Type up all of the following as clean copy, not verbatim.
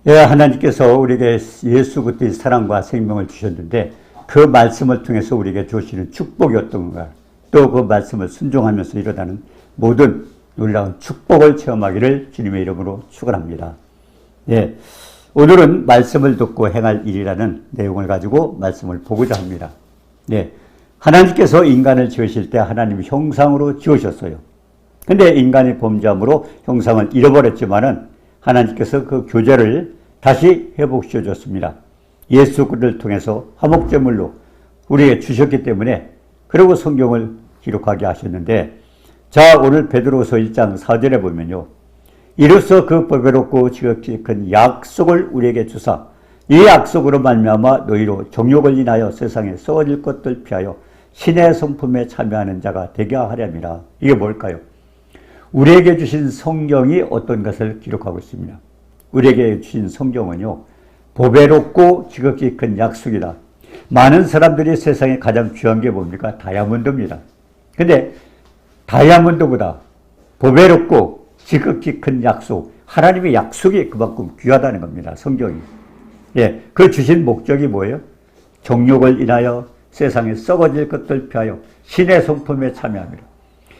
예, 하나님께서 우리에게 예수 그리스도의 사랑과 생명을 주셨는데 그 말씀을 통해서 우리에게 주시는 축복이 어떤가, 또 그 말씀을 순종하면서 일어나는 모든 놀라운 축복을 체험하기를 주님의 이름으로 축원합니다. 예, 오늘은 말씀을 듣고 행할 일이라는 내용을 가지고 말씀을 보고자 합니다. 예, 하나님께서 인간을 지으실 때 하나님 형상으로 지으셨어요. 근데 인간이 범죄함으로 형상을 잃어버렸지만은 하나님께서 그 교제를 다시 회복시켜 줬습니다. 예수 그리스도를 통해서 화목제물로 우리에게 주셨기 때문에, 그리고 성경을 기록하게 하셨는데, 자, 오늘 베드로서 1장 4절에 보면요, 이로써 그 보배롭고 지극히 큰 약속을 우리에게 주사 이 약속으로 말미암아 너희로 정욕을 인하여 세상에 썩어질 것들 피하여 신의 성품에 참여하는 자가 되게 하렵니다. 이게 뭘까요? 우리에게 주신 성경이 어떤 것을 기록하고 있습니다. 우리에게 주신 성경은요, 보배롭고 지극히 큰 약속이다. 많은 사람들이 세상에 가장 귀한 게 뭡니까? 다이아몬드입니다. 근데 다이아몬드보다 보배롭고 지극히 큰 약속, 하나님의 약속이 그만큼 귀하다는 겁니다. 성경이. 예, 그 주신 목적이 뭐예요? 정욕을 인하여 세상에 썩어질 것들 피하여 신의 성품에 참여합니다.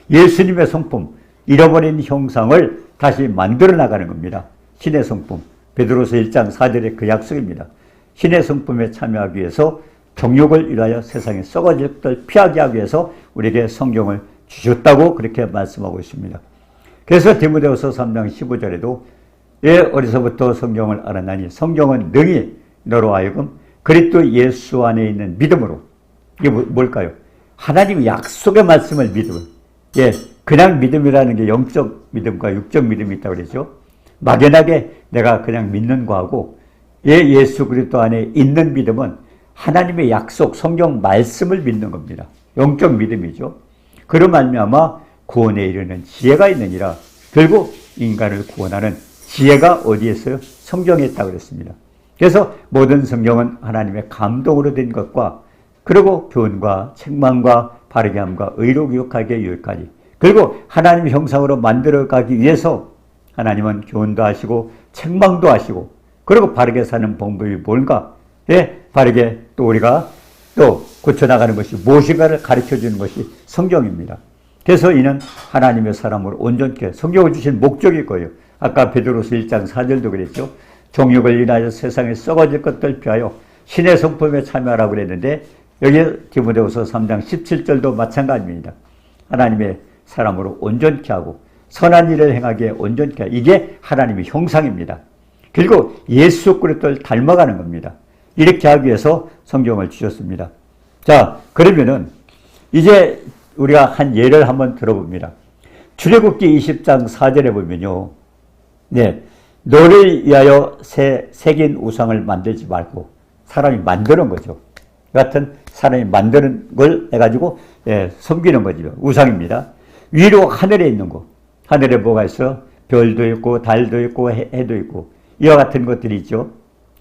예수님의 성품, 잃어버린 형상을 다시 만들어 나가는 겁니다. 신의 성품. 베드로서 1장 4절의 그 약속입니다. 신의 성품에 참여하기 위해서 정욕을 인하여 세상에 썩어질 것들 피하게 하기 위해서 우리에게 성경을 주셨다고 그렇게 말씀하고 있습니다. 그래서 디모데후서 3장 15절에도 예, 어려서부터 성경을 알았나니 성경은 능히 너로 하여금 그리스도 예수 안에 있는 믿음으로, 이게 뭘까요? 하나님의 약속의 말씀을 믿음을, 예, 그냥 믿음이라는 게 영적 믿음과 육적 믿음이 있다고 그러죠. 막연하게 내가 그냥 믿는 거하고, 예, 예수 그리스도 안에 있는 믿음은 하나님의 약속, 성경 말씀을 믿는 겁니다. 영적 믿음이죠. 그로 말미암아 구원에 이르는 지혜가 있느니라. 결국 인간을 구원하는 지혜가 어디에 있어요? 성경에 있다고 그랬습니다. 그래서 모든 성경은 하나님의 감동으로 된 것과, 그리고 교훈과 책망과 바르게 함과 의로 교육하게 유익하니, 그리고 하나님의 형상으로 만들어가기 위해서 하나님은 교훈도 하시고 책망도 하시고, 그리고 바르게 사는 방법이 뭔가, 예, 바르게 또 우리가 또 고쳐나가는 것이 무엇인가를 가르쳐주는 것이 성경입니다. 그래서 이는 하나님의 사람으로 온전케 성경을 주신 목적일 거예요. 아까 베드로서 1장 4절도 그랬죠. 정욕을 인하여 세상에 썩어질 것들 피하여 신의 성품에 참여하라고 그랬는데, 여기 디모데후서 3장 17절도 마찬가지입니다. 하나님의 사람으로 온전케 하고 선한 일을 행하기에 온전케 하고, 이게 하나님의 형상입니다. 그리고 예수 그리스도를 닮아가는 겁니다. 이렇게 하기 위해서 성경을 주셨습니다. 자, 그러면은 이제 우리가 한 예를 한번 들어봅니다. 출애굽기 20장 4절에 보면요, 네, 너를 위하여 새긴 우상을 만들지 말고, 사람이 만드는 거죠. 같은 사람이 만드는 걸 해가지고, 예, 섬기는 거죠. 우상입니다. 위로 하늘에 있는 거, 하늘에 뭐가 있어? 별도 있고 달도 있고 해도 있고 이와 같은 것들이 있죠.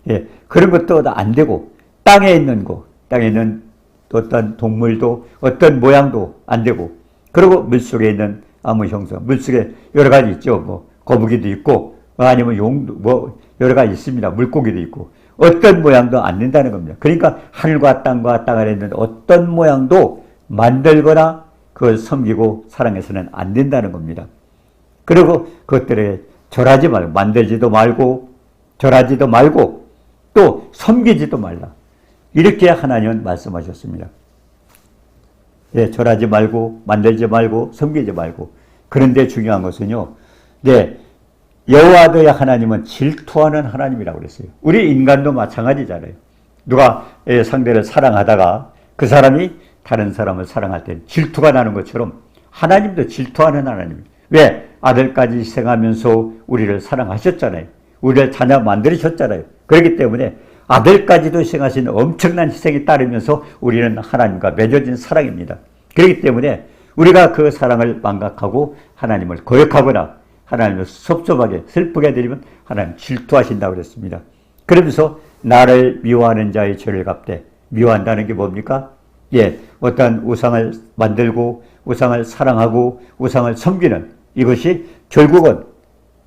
예, 그런 것도 안 되고, 땅에 있는 거, 땅에 있는 어떤 동물도 어떤 모양도 안 되고, 그리고 물속에 있는 아무 형상, 물속에 여러 가지 있죠. 뭐 거북이도 있고, 아니면 용도, 뭐 여러 가지 있습니다. 물고기도 있고, 어떤 모양도 안 된다는 겁니다. 그러니까 하늘과 땅과 땅 아래 있는 어떤 모양도 만들거나 그걸 섬기고 사랑해서는 안 된다는 겁니다. 그리고 그것들에 절하지 말고, 만들지도 말고 절하지도 말고 또 섬기지도 말라. 이렇게 하나님은 말씀하셨습니다. 네, 절하지 말고 만들지 말고 섬기지 말고. 그런데 중요한 것은요, 네, 여호와 너의 하나님은 질투하는 하나님이라고 그랬어요. 우리 인간도 마찬가지잖아요. 누가 상대를 사랑하다가 그 사람이 다른 사람을 사랑할 때 질투가 나는 것처럼 하나님도 질투하는 하나님이에요. 왜? 아들까지 희생하면서 우리를 사랑하셨잖아요. 우리를 자녀 만들으셨잖아요. 그렇기 때문에 아들까지도 희생하신 엄청난 희생이 따르면서 우리는 하나님과 맺어진 사랑입니다. 그렇기 때문에 우리가 그 사랑을 망각하고 하나님을 거역하거나 하나님을 섭섭하게 슬프게 드리면 하나님 질투하신다고 그랬습니다. 그러면서 나를 미워하는 자의 죄를 갚되, 미워한다는 게 뭡니까? 예, 어떤 우상을 만들고 우상을 사랑하고 우상을 섬기는 이것이 결국은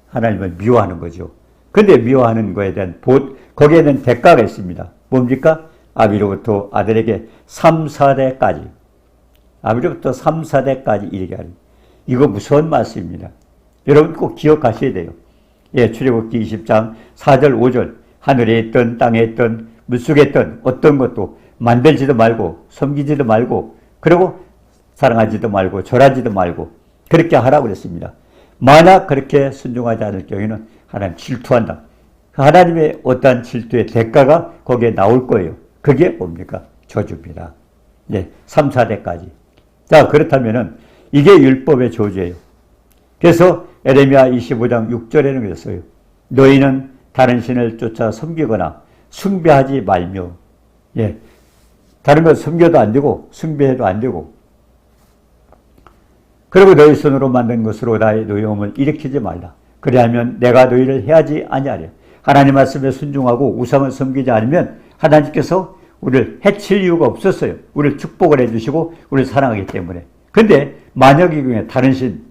하나님을 미워하는 거죠. 근데 미워하는 거에 대한 거기에는 대가가 있습니다. 뭡니까? 아비로부터 아들에게 3, 4대까지. 아비로부터 3, 4대까지 이르게 하는. 이거 무서운 말씀입니다. 여러분 꼭 기억하셔야 돼요. 예, 출애굽기 20장 4절, 5절. 하늘에 있던 땅에 있던 물속에 있던 어떤 것도 만들지도 말고 섬기지도 말고 그리고 사랑하지도 말고 절하지도 말고 그렇게 하라고 그랬습니다. 만약 그렇게 순종하지 않을 경우에는 하나님 질투한다. 하나님의 어떠한 질투의 대가가 거기에 나올 거예요. 그게 뭡니까? 저주입니다. 네, 3, 4대까지. 자, 그렇다면은 이게 율법의 저주예요. 그래서 에레미야 25장 6절에는 그랬어요. 너희는 다른 신을 쫓아 섬기거나 숭배하지 말며, 예, 다른 거 섬겨도 안 되고 숭배해도 안 되고, 그리고 너희 손으로 만든 것으로 나의 노여움을 일으키지 말라. 그리하면 내가 너희를 해하지 아니하리라. 하나님 말씀에 순종하고 우상을 섬기지 않으면 하나님께서 우리를 해칠 이유가 없었어요. 우리를 축복을 해주시고 우리를 사랑하기 때문에. 근데 만약 이 중에 다른 신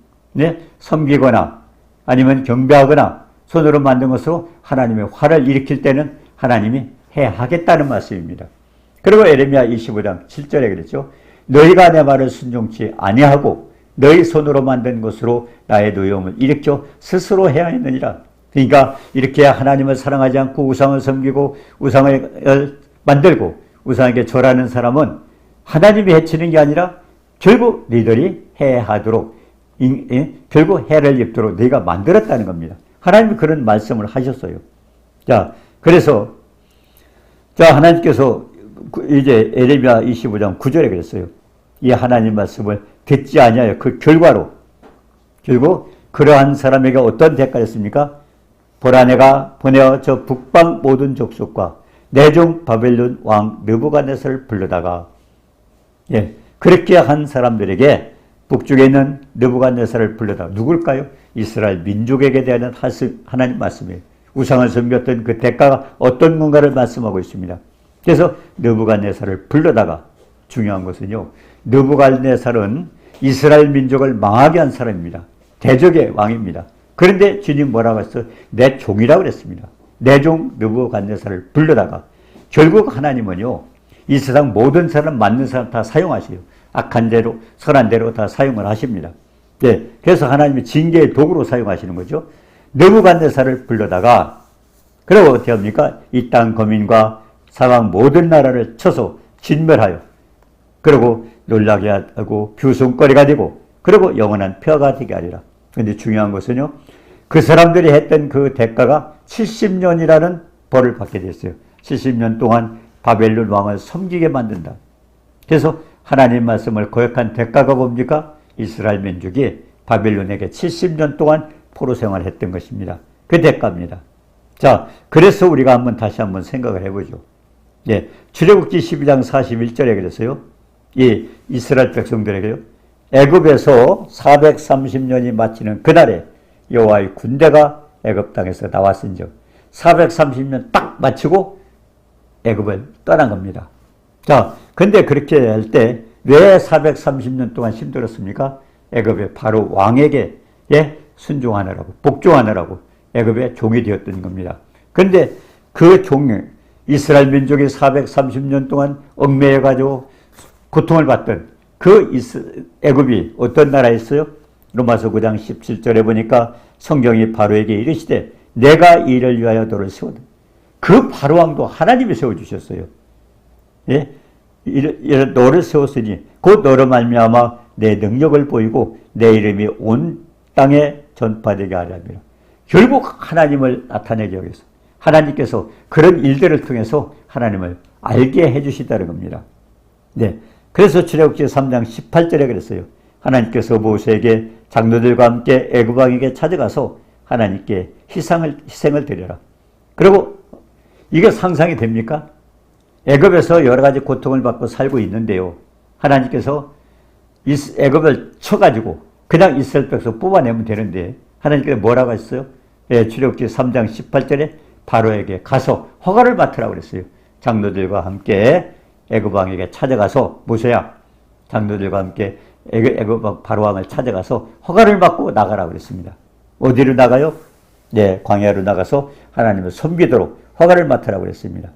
섬기거나 아니면 경배하거나 손으로 만든 것으로 하나님의 화를 일으킬 때는 하나님이 해하겠다는 말씀입니다. 그리고 에레미야 25장 7절에 그랬죠. 너희가 내 말을 순종치 아니하고 너희 손으로 만든 것으로 나의 노여움을 일으켜 스스로 해야했느니라. 그러니까 이렇게 하나님을 사랑하지 않고 우상을 섬기고 우상을 만들고 우상에게 절하는 사람은 하나님이 해치는 게 아니라 결국 너희들이 해하도록 결국 해를 입도록 너희가 만들었다는 겁니다. 하나님이 그런 말씀을 하셨어요. 자, 그래서 하나님께서 이제 에레미야 25장 9절에 그랬어요. 이 하나님 말씀을 듣지 아니하여 그 결과로 결국 그러한 사람에게 어떤 대가였습니까? 보라 내가 보내어 저 북방 모든 족속과 내종 바벨론 왕 느부갓네살을 불러다가 그렇게 한 사람들에게 북쪽에 있는 느부갓네살을 불러다가 누굴까요? 이스라엘 민족에게 대한 하나님 말씀이에요. 우상을 섬겼던 그 대가가 어떤 건가를 말씀하고 있습니다. 그래서 느부갓네살을 불러다가 중요한 것은요. 느부갓네살은 이스라엘 민족을 망하게 한 사람입니다. 대적의 왕입니다. 그런데 주님 뭐라고 했어요? 내 종이라고 그랬습니다. 내 종 느부갓네살을 불러다가 결국 하나님은요. 이 세상 모든 사람 맞는 사람 다 사용하세요. 악한 대로 선한 대로 다 사용을 하십니다. 네, 그래서 하나님이 징계의 도구로 사용하시는 거죠. 느부갓네살을 불러다가 그리고 어떻게 합니까? 이 땅 거민과 사방 모든 나라를 쳐서 진멸하여 그리고 놀라게 하고 교순거리가 되고 그리고 영원한 폐허가 되게 하리라. 그런데 중요한 것은요. 그 사람들이 했던 그 대가가 70년이라는 벌을 받게 됐어요. 70년 동안 바벨론 왕을 섬기게 만든다. 그래서 하나님 말씀을 거역한 대가가 뭡니까? 이스라엘 민족이 바벨론에게 70년 동안 포로 생활을 했던 것입니다. 그 대가입니다. 자, 그래서 우리가 다시 한번 생각을 해보죠. 예, 출애굽기 12장 41절에 그랬어요. 이 이스라엘 백성들에게요. 애굽에서 430년이 마치는 그날에 여호와의 군대가 애굽 땅에서 나왔은즉 430년 딱 마치고 애굽을 떠난 겁니다. 자, 근데 그렇게 할 때 왜 430년 동안 힘들었습니까? 애굽의 바로 왕에게 순종하느라고 복종하느라고 애굽의 종이 되었던 겁니다. 근데 그 종 이스라엘 민족이 430년 동안 얽매여 가지고 고통을 받던 그 애굽이 어떤 나라였어요? 로마서 9장 17절에 보니까 성경이 바로에게 이르시되 내가 이를 위하여 너를 세웠다. 그 바로 왕도 하나님이 세워주셨어요. 예? 너를 세웠으니 곧 너로 말미암아 내 능력을 보이고 내 이름이 온 땅에 전파되게 하려 합니다. 결국 하나님을 나타내기 위해서 하나님께서 그런 일들을 통해서 하나님을 알게 해주시다는 겁니다. 네. 그래서 출애굽기 3장 18절에 그랬어요. 하나님께서 모세에게 장로들과 함께 애굽 왕에게 찾아가서 하나님께 희생을 드려라. 그리고 이게 상상이 됩니까? 애굽에서 여러 가지 고통을 받고 살고 있는데요. 하나님께서 애굽을 쳐가지고 그냥 이스라엘 백성 뽑아내면 되는데 하나님께서 뭐라고 했어요? 출애굽기 3장 18절에 바로에게 가서 허가를 맡으라고 그랬어요. 장로들과 함께 애굽 왕에게 찾아가서 모세야 장로들과 함께 애굽 바로 왕을 찾아가서 허가를 받고 나가라고 그랬습니다. 어디로 나가요? 네, 광야로 나가서 하나님을 섬기도록 허가를 맡으라고 그랬습니다.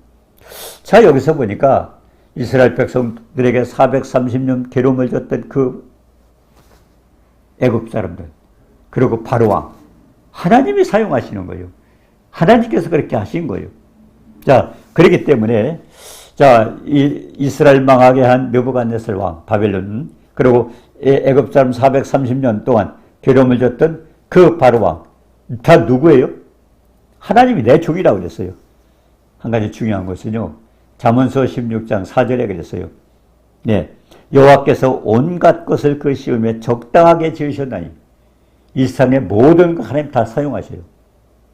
자, 여기서 보니까 이스라엘 백성들에게 430년 괴로움을 줬던 그 애굽 사람들, 그리고 바로왕, 하나님이 사용하시는 거예요. 하나님께서 그렇게 하신 거예요. 자, 그렇기 때문에 자, 이스라엘 망하게 한 느부갓네살 왕 바벨론, 그리고 애굽 사람 430년 동안 괴로움을 줬던 그 바로왕, 다 누구예요? 하나님이 내 종이라고 그랬어요. 한 가지 중요한 것은요, 잠언서 16장 4절에 그랬어요. 네, 여호와께서 온갖 것을 그 시험에 적당하게 지으셨나니 이 세상의 모든 것 하나님 다 사용하셔요.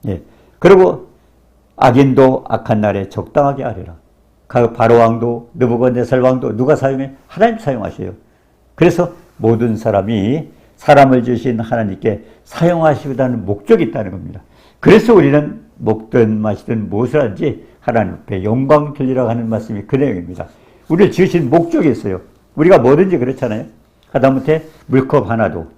네, 그리고 악인도 악한 날에 적당하게 하리라. 바로왕도 느부갓네살 왕도 누가 사용해? 하나님 사용하셔요. 그래서 모든 사람이 사람을 주신 하나님께 사용하시고자는 목적이 있다는 겁니다. 그래서 우리는 먹든 마시든 무엇을 하든지 하나님 앞에 영광 돌리라고 하는 말씀이 그 내용입니다. 우리를 지으신 목적이 있어요. 우리가 뭐든지 그렇잖아요. 하다못해 물컵 하나도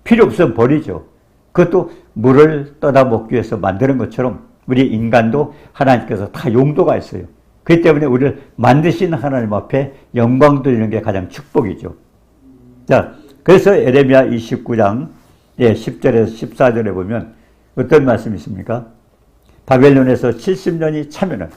필요 없으면 버리죠. 그것도 물을 떠다 먹기 위해서 만드는 것처럼 우리 인간도 하나님께서 다 용도가 있어요. 그렇기 때문에 우리를 만드신 하나님 앞에 영광 돌리는 게 가장 축복이죠. 자, 그래서 에레미야 29장 10절에서 14절에 보면 어떤 말씀이 있습니까? 바벨론에서 70년이 차면은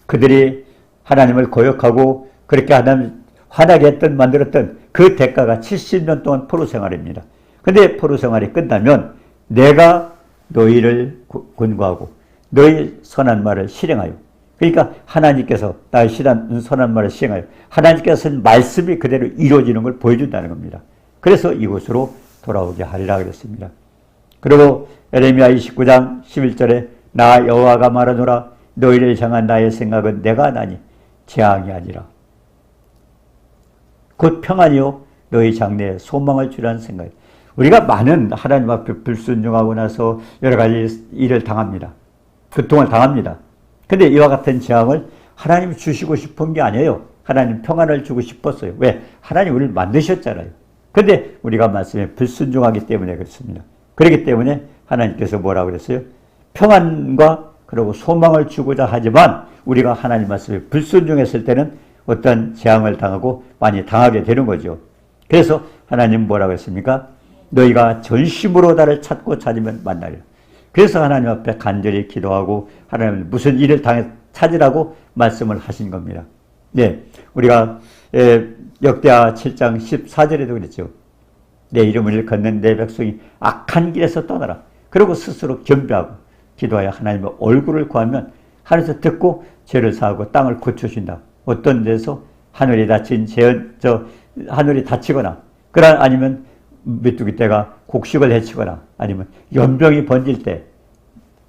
그들이 하나님을 거역하고 그렇게 하나님 화나게 했던 만들었던 그 대가가 70년 동안 포로 생활입니다. 근데 포로 생활이 끝나면 내가 너희를 권고하고 너희 선한 말을 실행하여, 그러니까 하나님께서 나의 선한 말을 시행하여 하나님께서 쓴 말씀이 그대로 이루어지는 걸 보여준다는 겁니다. 그래서 이곳으로 돌아오게 하리라 그랬습니다. 그리고 에레미야 29장 11절에 나 여호와가 말하노라 너희를 향한 나의 생각은 내가 나니 재앙이 아니라 곧 평안이요 너희 장래에 소망을 주라는 생각. 우리가 많은 하나님 앞에 불순종하고 나서 여러 가지 일을 당합니다. 고통을 당합니다. 근데 이와 같은 재앙을 하나님이 주시고 싶은 게 아니에요. 하나님 평안을 주고 싶었어요. 왜? 하나님 우리를 만드셨잖아요. 근데 우리가 말씀에 불순종하기 때문에 그렇습니다. 그렇기 때문에 하나님께서 뭐라고 그랬어요? 평안과 그리고 소망을 주고자 하지만 우리가 하나님 말씀에 불순종했을 때는 어떤 재앙을 당하고 많이 당하게 되는 거죠. 그래서 하나님 뭐라고 했습니까? 너희가 전심으로 나를 찾고 찾으면 만나리라. 그래서 하나님 앞에 간절히 기도하고 하나님 무슨 일을 찾으라고 말씀을 하신 겁니다. 네, 우리가 역대하 7장 14절에도 그랬죠. 내 이름을 일컫는 내 백성이 악한 길에서 떠나라. 그리고 스스로 겸비하고 기도하여 하나님의 얼굴을 구하면 하늘에서 듣고 죄를 사하고 땅을 고쳐준다. 어떤 데서 하늘이 하늘이 닫히거나 그러나 아니면 메뚜기 떼가 곡식을 해치거나 아니면 연병이 번질 때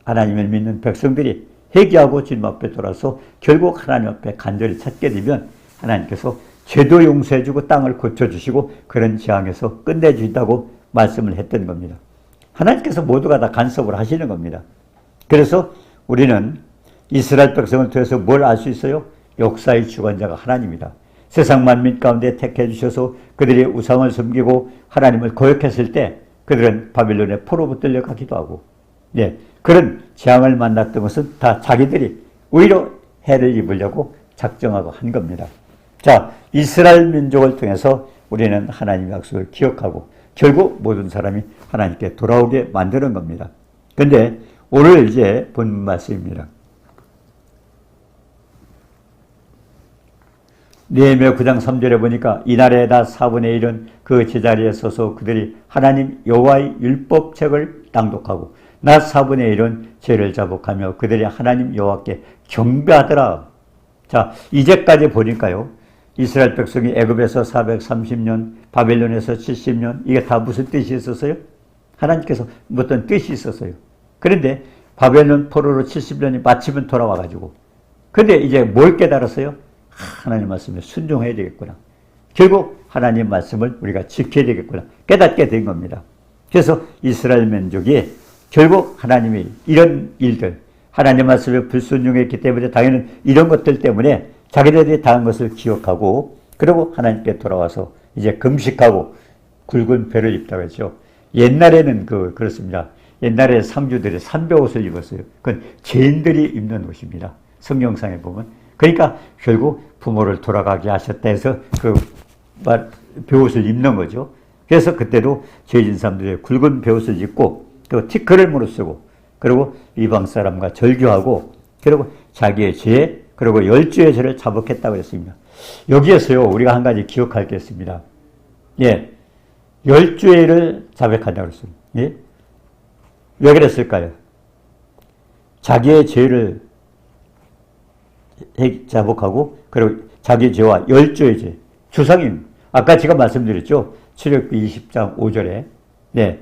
하나님을 믿는 백성들이 회개하고 주님 앞에 돌아서 결국 하나님 앞에 간절히 찾게 되면 하나님께서 죄도 용서해주고 땅을 고쳐주시고 그런 재앙에서 끝내주신다고 말씀을 했던 겁니다. 하나님께서 모두가 다 간섭을 하시는 겁니다. 그래서 우리는 이스라엘 백성을 통해서 뭘 알 수 있어요? 역사의 주관자가 하나님이다. 세상 만민 가운데 택해 주셔서 그들이 우상을 섬기고 하나님을 거역했을 때 그들은 바빌론의 포로 붙들려 가기도 하고, 그런 재앙을 만났던 것은 다 자기들이 오히려 해를 입으려고 작정하고 한 겁니다. 자, 이스라엘 민족을 통해서 우리는 하나님의 약속을 기억하고 결국 모든 사람이 하나님께 돌아오게 만드는 겁니다. 그런데 오늘 이제 본 말씀입니다. 느헤미야 9장 3절에 보니까 이날에 다 4분의 1은 그 제자리에 서서 그들이 하나님 여호와의 율법책을 낭독하고 나 4분의 1은 죄를 자복하며 그들이 하나님 여호와께 경배하더라. 자, 이제까지 보니까요, 이스라엘 백성이 애굽에서 430년, 바벨론에서 70년, 이게 다 무슨 뜻이 있었어요? 하나님께서 어떤 뜻이 있었어요. 그런데 바벨론 포로로 70년이 마치면 돌아와가지고, 근데 이제 뭘 깨달았어요? 하나님 말씀에 순종해야 되겠구나. 결국 하나님 말씀을 우리가 지켜야 되겠구나. 깨닫게 된 겁니다. 그래서 이스라엘 민족이 결국 하나님이 이런 일들, 하나님 말씀에 불순종했기 때문에 당연히 이런 것들 때문에 자기들이 당한 것을 기억하고 그리고 하나님께 돌아와서 이제 금식하고 굵은 배를 입다고 했죠. 옛날에는 그렇습니다. 옛날에 상주들이 산배옷을 입었어요. 그건 죄인들이 입는 옷입니다. 성경상에 보면. 그러니까 결국 부모를 돌아가게 하셨다 해서 그 배옷을 입는 거죠. 그래서 그때도 죄진 사람들이 굵은 배옷을 입고 또 티끌을 무릅쓰고 그리고 이방 사람과 절교하고 그리고 자기의 죄 그리고 열주의 죄를 자복했다고 했습니다. 여기에서요 우리가 한 가지 기억할 게 있습니다. 예, 열주의를 자백한다고 했습니다. 예? 왜 그랬을까요? 자기의 죄를 자복하고 그리고 자기 죄와 열주의 죄 주상임 아까 제가 말씀드렸죠. 출애굽기 20장 5절에 네,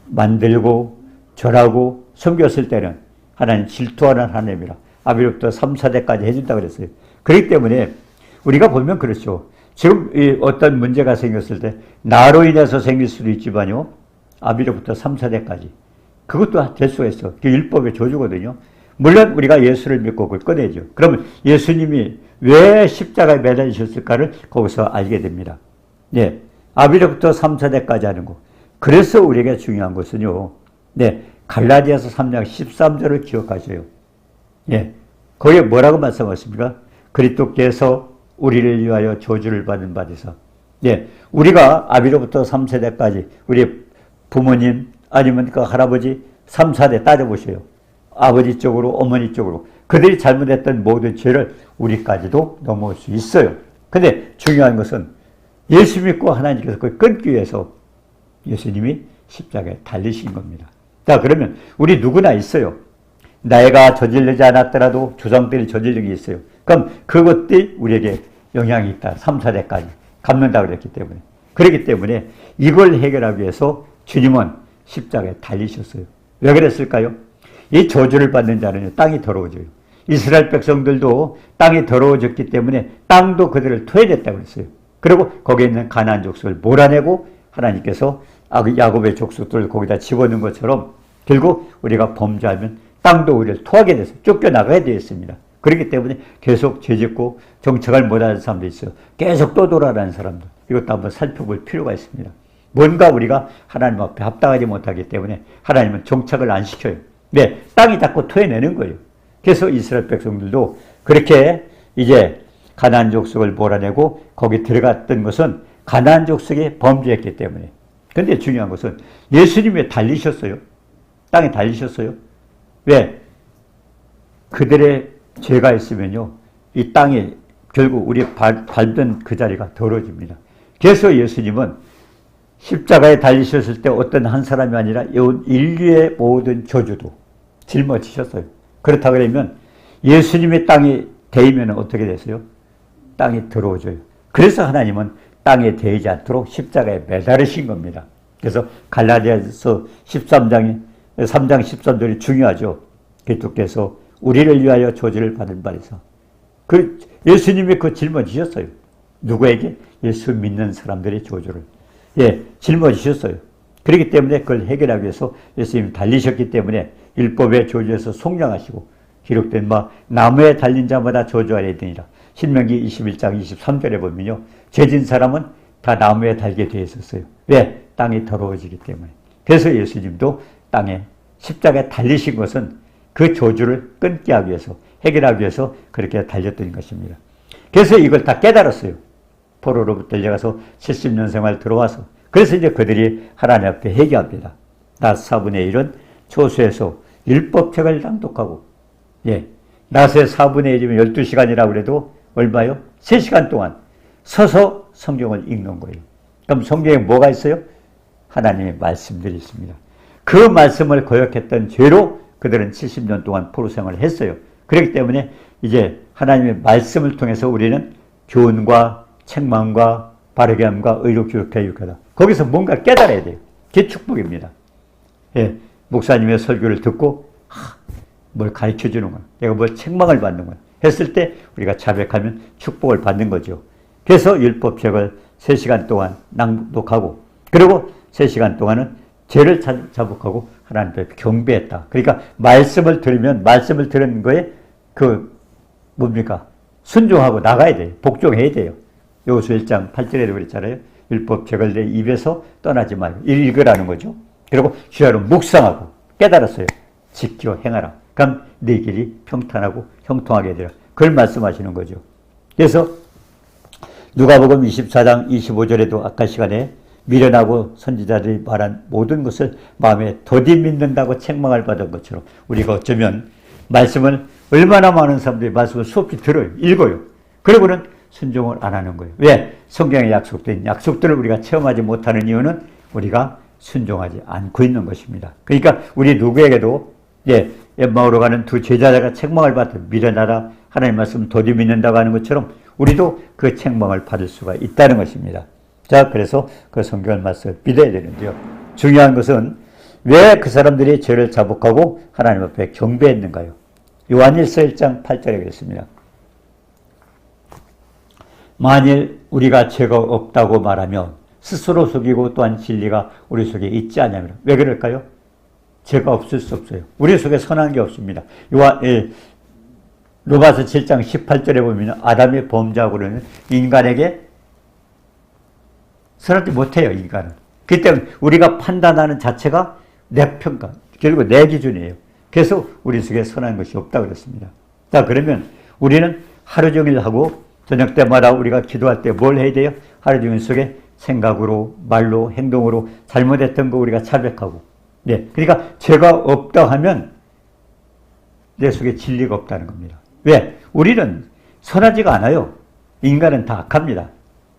만들고 절하고 섬겼을 때는 하나님 질투하는 하나님이라 아비로부터 3, 4대까지 해준다고 그랬어요. 그렇기 때문에 우리가 보면 그렇죠. 지금 어떤 문제가 생겼을 때 나로 인해서 생길 수도 있지만요. 아비로부터 3, 4대까지 그것도 될 수가 있어. 그게 율법의 저주거든요. 물론 우리가 예수를 믿고 그걸 꺼내죠. 그러면 예수님이 왜 십자가에 매달리셨을까를 거기서 알게 됩니다. 네, 아비로부터 3, 4대까지 하는 거. 그래서 우리에게 중요한 것은요. 네, 갈라디아서 3장 13절을 기억하셔요. 네, 거기에 뭐라고 말씀하십니까? 그리스도께서 우리를 위하여 저주를 받은 바 되사. 네, 우리가 아비로부터 3세대까지 우리 부모님 아니면 그 할아버지 3, 4대 따져보셔요. 아버지 쪽으로 어머니 쪽으로 그들이 잘못했던 모든 죄를 우리까지도 넘어올 수 있어요. 근데 중요한 것은 예수 믿고 하나님께서 그걸 끊기 위해서 예수님이 십자가에 달리신 겁니다. 자, 그러면 우리 누구나 있어요. 내가 저지르지 않았더라도 조상들이 저지른 게 있어요. 그럼 그것들이 우리에게 영향이 있다. 3, 4대까지 갚는다고 그랬기 때문에. 그렇기 때문에 이걸 해결하기 위해서 주님은 십자가에 달리셨어요. 왜 그랬을까요? 이 저주를 받는 자는 땅이 더러워져요. 이스라엘 백성들도 땅이 더러워졌기 때문에 땅도 그들을 토해냈다고 그랬어요. 그리고 거기에 있는 가나안 족속을 몰아내고 하나님께서 야곱의 족속들을 거기다 집어넣은 것처럼 결국 우리가 범죄하면 땅도 우리를 토하게 돼서 쫓겨나가야 되었습니다. 그렇기 때문에 계속 죄짓고 정착을 못하는 사람도 있어요. 계속 떠돌아가는 사람들. 이것도 한번 살펴볼 필요가 있습니다. 뭔가 우리가 하나님 앞에 합당하지 못하기 때문에 하나님은 정착을 안 시켜요. 네, 땅이 자꾸 토해내는 거예요. 그래서 이스라엘 백성들도 그렇게 이제 가나안 족속을 몰아내고 거기 들어갔던 것은 가나안 족속이 범죄했기 때문에. 그런데 중요한 것은 예수님이 달리셨어요. 땅에 달리셨어요. 왜? 그들의 죄가 있으면요. 이 땅에 결국 우리 밟던 그 자리가 더러워집니다. 그래서 예수님은 십자가에 달리셨을 때 어떤 한 사람이 아니라 인류의 모든 저주도 짊어지셨어요. 그렇다 그러면 예수님의 땅에 대이면 어떻게 됐어요? 땅이 더러워져요. 그래서 하나님은 땅에 대이지 않도록 십자가에 매달으신 겁니다. 그래서 갈라디아서 3장 13절이 중요하죠. 그리스도께서 우리를 위하여 저주를 받은 바에서 그 예수님이 그 짊어지셨어요. 누구에게? 예수 믿는 사람들의 저주를 짊어지셨어요. 그렇기 때문에 그걸 해결하기 위해서 예수님이 달리셨기 때문에 율법의 저주에서 속량하시고 기록된 나무에 달린 자마다 저주하려 되니라. 신명기 21장 23절에 보면요. 죄진 사람은 다 나무에 달게 되어 있었어요. 왜? 땅이 더러워지기 때문에. 그래서 예수님도 땅에 십자가에 달리신 것은 그 저주를 끊게 하기 위해서, 해결하기 위해서 그렇게 달렸던 것입니다. 그래서 이걸 다 깨달았어요. 포로로부터 내려가서 70년 생활 들어와서. 그래서 이제 그들이 하나님 앞에 회개합니다. 낮 4분의 1은 초소에서 율법책을 낭독하고, 낮에 4분의 1이면 12시간이라고 그래도 얼마요? 3시간 동안 서서 성경을 읽는 거예요. 그럼 성경에 뭐가 있어요? 하나님의 말씀들이 있습니다. 그 말씀을 거역했던 죄로 그들은 70년 동안 포로 생활을 했어요. 그렇기 때문에 이제 하나님의 말씀을 통해서 우리는 교훈과 책망과 바르게 함과 의로 교육해 육하다. 거기서 뭔가 깨달아야 돼요. 그게 축복입니다. 목사님의 설교를 듣고 뭘 가르쳐주는 거야. 내가 뭘 책망을 받는 거야. 했을 때 우리가 자백하면 축복을 받는 거죠. 그래서 율법책을 3시간 동안 낭독하고 그리고 3시간 동안은 죄를 자복하고 하나님 앞에 경배했다. 그러니까 말씀을 들으면 말씀을 들은 거에 뭡니까? 순종하고 나가야 돼요. 복종해야 돼요. 여호수아 1장 8절에도 그랬잖아요. 율법책을 내 입에서 떠나지 말고 읽으라는 거죠. 그리고 주야로 묵상하고 깨달았어요. 지켜 행하라. 그럼 네 길이 평탄하고 형통하게 되라. 그걸 말씀하시는 거죠. 그래서 누가복음 24장 25절에도 아까 시간에 미련하고 선지자들이 말한 모든 것을 마음에 더디 믿는다고 책망을 받은 것처럼 우리가 어쩌면 말씀을 얼마나 많은 사람들이 말씀을 수없이 들어요. 읽어요. 그러고는 순종을 안 하는 거예요. 왜? 성경에 약속된 약속들을 우리가 체험하지 못하는 이유는 우리가 순종하지 않고 있는 것입니다. 그러니까 우리 누구에게도 엠마오로 가는 두 제자가 책망을 받듯 미련하라 하나님 말씀 더디 믿는다고 하는 것처럼 우리도 그 책망을 받을 수가 있다는 것입니다. 자, 그래서 그 성경을 말씀을 믿어야 되는데요. 중요한 것은 왜 그 사람들이 죄를 자복하고 하나님 앞에 경배했는가요? 요한일서 1장 8절에 그랬습니다. 만일 우리가 죄가 없다고 말하면 스스로 속이고 또한 진리가 우리 속에 있지 않냐면 왜 그럴까요? 죄가 없을 수 없어요. 우리 속에 선한 게 없습니다. 로마서 7장 18절에 보면 아담이 범죄하고는 인간에게 선하지 못해요. 인간은. 그렇기 때문에 우리가 판단하는 자체가 내 평가, 결국 내 기준이에요. 그래서 우리 속에 선한 것이 없다고 그랬습니다. 자, 그러면 우리는 하루 종일 하고 저녁 때마다 우리가 기도할 때 뭘 해야 돼요? 하루 종일 속에 생각으로, 말로, 행동으로 잘못했던 거 우리가 자백하고. 네. 그러니까 죄가 없다 하면 내 속에 진리가 없다는 겁니다. 왜? 우리는 선하지가 않아요. 인간은 다 악합니다.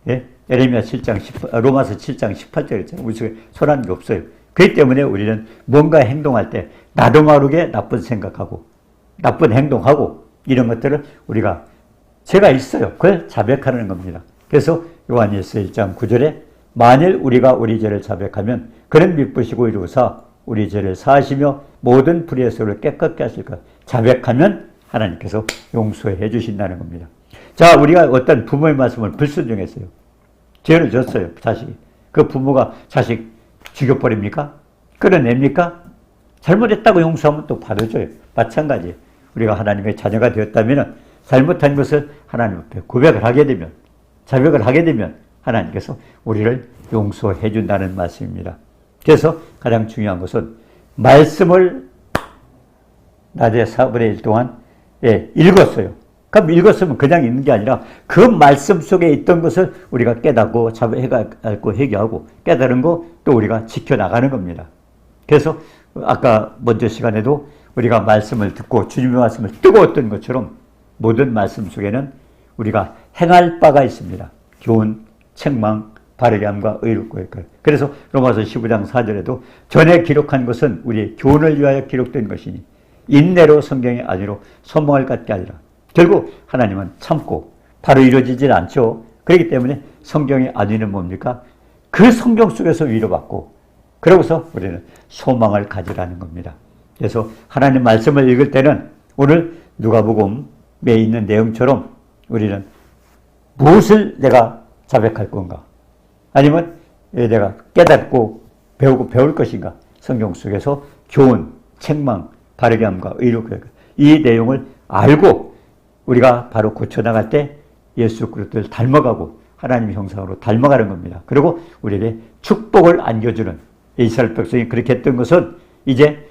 예? 에레미야 7장 로마서 7장 18절에 있잖아요. 우리 속에 선한 게 없어요. 그렇기 때문에 우리는 뭔가 행동할 때 나도 모르게 나쁜 생각하고 나쁜 행동하고 이런 것들을 우리가 죄가 있어요. 그걸 자백하는 겁니다. 그래서 요한일서 1장 9절에 만일 우리가 우리 죄를 자백하면 그는 미쁘시고 이루사 우리 죄를 사하시며 모든 불의에서를 깨끗게 하실 것. 자백하면 하나님께서 용서해 주신다는 겁니다. 자, 우리가 어떤 부모의 말씀을 불순종했어요. 죄를 졌어요. 자식이. 그 부모가 자식 죽여버립니까? 끌어냅니까? 잘못했다고 용서하면 또 받아줘요. 마찬가지예요. 우리가 하나님의 자녀가 되었다면 잘못한 것을 하나님 앞에 고백을 하게 되면 자백을 하게 되면 하나님께서 우리를 용서해 준다는 말씀입니다. 그래서 가장 중요한 것은 말씀을 낮에 4분의 1 동안 읽었어요. 그럼 읽었으면 그냥 읽는 게 아니라 그 말씀 속에 있던 것을 우리가 깨닫고 자백하고 회개하고 깨달은 거 또 우리가 지켜나가는 겁니다. 그래서 아까 먼저 시간에도 우리가 말씀을 듣고 주님의 말씀을 뜨거웠던 것처럼 모든 말씀 속에는 우리가 행할 바가 있습니다. 교훈, 책망, 바르게 함과 의롭고 할 것. 그래서 로마서 15장 4절에도 전에 기록한 것은 우리의 교훈을 위하여 기록된 것이니 인내로 성경이 아니로 소망을 갖게 하리라. 결국 하나님은 참고 바로 이루어지질 않죠. 그렇기 때문에 성경의 안위는 뭡니까? 그 성경 속에서 위로받고 그러고서 우리는 소망을 가지라는 겁니다. 그래서 하나님 말씀을 읽을 때는 오늘 누가복음에 있는 내용처럼 우리는 무엇을 내가 자백할 건가? 아니면 내가 깨닫고 배우고 배울 것인가? 성경 속에서 교훈, 책망, 바르게 함과 의롭게 할 것. 이 내용을 알고 우리가 바로 고쳐나갈 때 예수 그리스도를 닮아가고 하나님의 형상으로 닮아가는 겁니다. 그리고 우리에게 축복을 안겨주는 이스라엘 백성이 그렇게 했던 것은 이제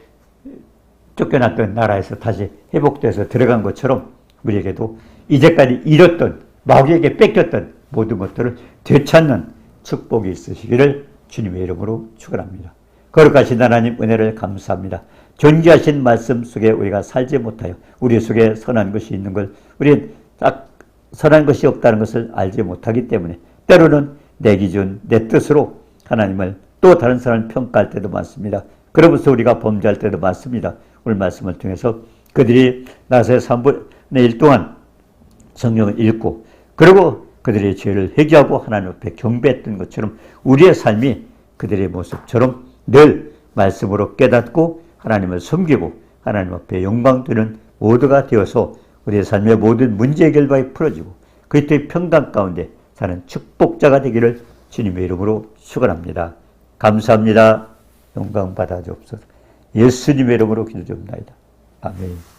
쫓겨났던 나라에서 다시 회복돼서 들어간 것처럼 우리에게도 이제까지 잃었던 마귀에게 뺏겼던 모든 것들을 되찾는 축복이 있으시기를 주님의 이름으로 축원합니다. 거룩하신 하나님 은혜를 감사합니다. 존귀하신 말씀 속에 우리가 살지 못하여 우리 속에 선한 것이 있는 걸 우리 딱 선한 것이 없다는 것을 알지 못하기 때문에 때로는 내 기준, 내 뜻으로 하나님을 또 다른 사람을 평가할 때도 많습니다. 그러면서 우리가 범죄할 때도 많습니다. 오늘 말씀을 통해서 그들이 나서의 3분의 1 동안 성경을 읽고 그리고 그들의 죄를 회개하고 하나님 앞에 경배했던 것처럼 우리의 삶이 그들의 모습처럼 늘 말씀으로 깨닫고 하나님을 섬기고 하나님 앞에 영광 드리는 모두가 되어서 우리의 삶의 모든 문제 해결방이 풀어지고 그리스도의 평강 가운데 사는 축복자가 되기를 주님의 이름으로 축원합니다. 감사합니다. 영광 받아 주옵소서. 예수님의 이름으로 기도드립니다. 아멘.